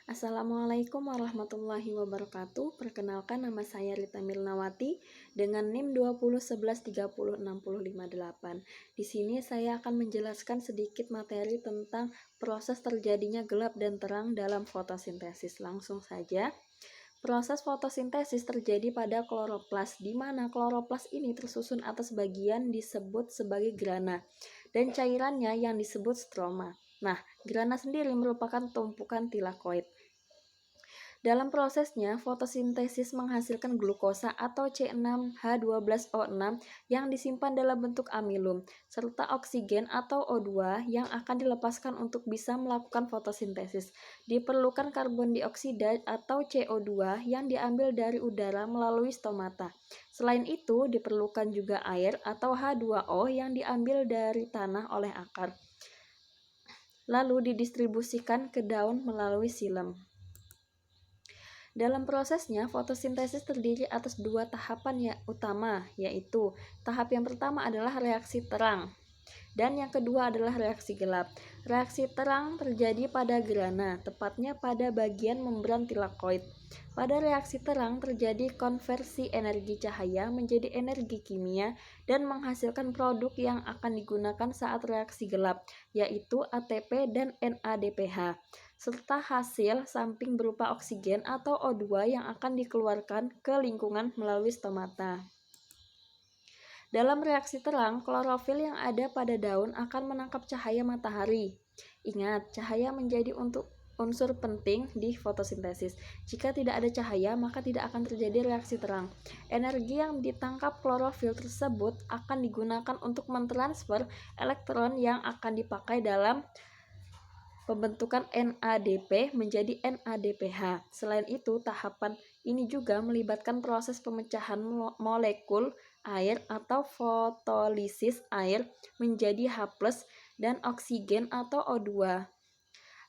Assalamualaikum warahmatullahi wabarakatuh. Perkenalkan, nama saya Rita Milnawati dengan NIM 2011306058. Di sini saya akan menjelaskan sedikit materi tentang proses terjadinya gelap dan terang dalam fotosintesis. Langsung saja. Proses fotosintesis terjadi pada kloroplas, di mana kloroplas ini tersusun atas bagian disebut sebagai grana, dan cairannya yang disebut stroma. Nah, grana sendiri merupakan tumpukan tilakoid. Dalam prosesnya, fotosintesis menghasilkan glukosa atau C6H12O6 yang disimpan dalam bentuk amilum, serta oksigen atau O2 yang akan dilepaskan untuk bisa melakukan fotosintesis. Diperlukan karbon dioksida atau CO2 yang diambil dari udara melalui stomata. Selain itu, diperlukan juga air atau H2O yang diambil dari tanah oleh akar, lalu didistribusikan ke daun melalui silem. Dalam prosesnya, fotosintesis terdiri atas dua tahapan utama, yaitu tahap yang pertama adalah reaksi terang, dan yang kedua adalah reaksi gelap. Reaksi terang terjadi pada grana, tepatnya pada bagian membran tilakoid. Pada reaksi terang terjadi konversi energi cahaya menjadi energi kimia dan menghasilkan produk yang akan digunakan saat reaksi gelap, yaitu ATP dan NADPH, serta hasil samping berupa oksigen atau O2 yang akan dikeluarkan ke lingkungan melalui stomata. Dalam reaksi terang, klorofil yang ada pada daun akan menangkap cahaya matahari. Ingat, cahaya menjadi unsur penting di fotosintesis. Jika tidak ada cahaya, maka tidak akan terjadi reaksi terang. Energi yang ditangkap klorofil tersebut akan digunakan untuk mentransfer elektron yang akan dipakai dalam pembentukan NADP menjadi NADPH. Selain itu, tahapan ini juga melibatkan proses pemecahan molekul air atau fotolisis air menjadi H+ dan oksigen atau O2.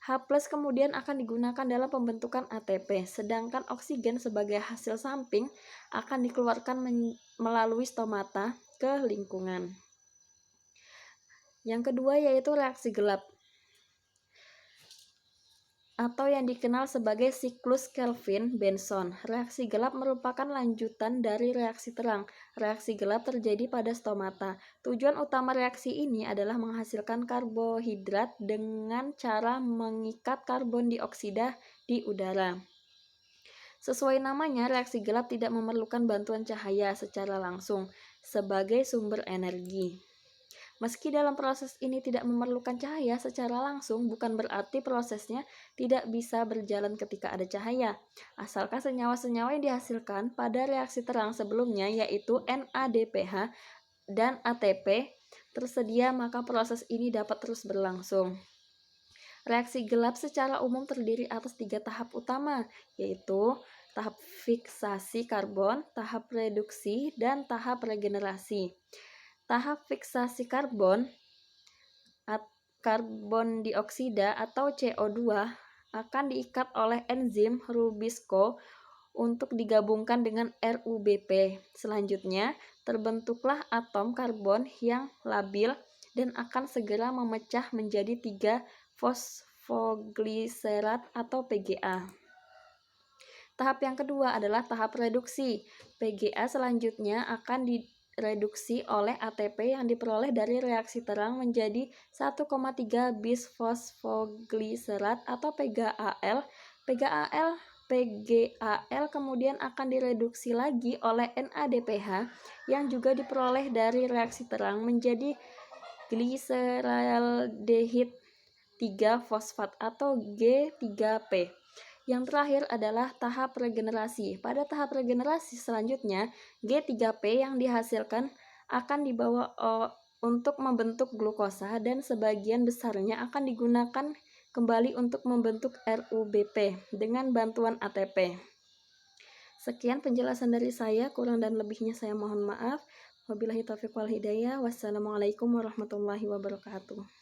H+ kemudian akan digunakan dalam pembentukan ATP, sedangkan oksigen sebagai hasil samping akan dikeluarkan melalui stomata ke lingkungan. Yang kedua yaitu reaksi gelap, atau yang dikenal sebagai siklus Kelvin-Benson. Reaksi gelap merupakan lanjutan dari reaksi terang. Reaksi gelap terjadi pada stomata. Tujuan utama reaksi ini adalah menghasilkan karbohidrat dengan cara mengikat karbon dioksida di udara. Sesuai namanya, reaksi gelap tidak memerlukan bantuan cahaya secara langsung sebagai sumber energi. Meski dalam proses ini tidak memerlukan cahaya secara langsung, bukan berarti prosesnya tidak bisa berjalan ketika ada cahaya. Asalkan senyawa-senyawa yang dihasilkan pada reaksi terang sebelumnya, yaitu NADPH dan ATP, tersedia, maka proses ini dapat terus berlangsung. Reaksi gelap secara umum terdiri atas 3 tahap utama, yaitu tahap fiksasi karbon, tahap reduksi, dan tahap regenerasi. Tahap fiksasi karbon dioksida atau CO2 akan diikat oleh enzim Rubisco untuk digabungkan dengan RuBP. Selanjutnya, terbentuklah atom karbon yang labil dan akan segera memecah menjadi 3 fosfogliserat atau PGA. Tahap yang kedua adalah tahap reduksi. PGA selanjutnya akan direduksi oleh ATP yang diperoleh dari reaksi terang menjadi 1,3 bisfosfogliserat atau PGAL. PGAL kemudian akan direduksi lagi oleh NADPH yang juga diperoleh dari reaksi terang menjadi gliseraldehid 3 fosfat atau G3P. Yang terakhir adalah tahap regenerasi. Pada tahap regenerasi selanjutnya, G3P yang dihasilkan akan dibawa untuk membentuk glukosa dan sebagian besarnya akan digunakan kembali untuk membentuk RuBP dengan bantuan ATP. Sekian penjelasan dari saya, kurang dan lebihnya saya mohon maaf. Wabillahi taufiq wal hidayah. Wassalamualaikum warahmatullahi wabarakatuh.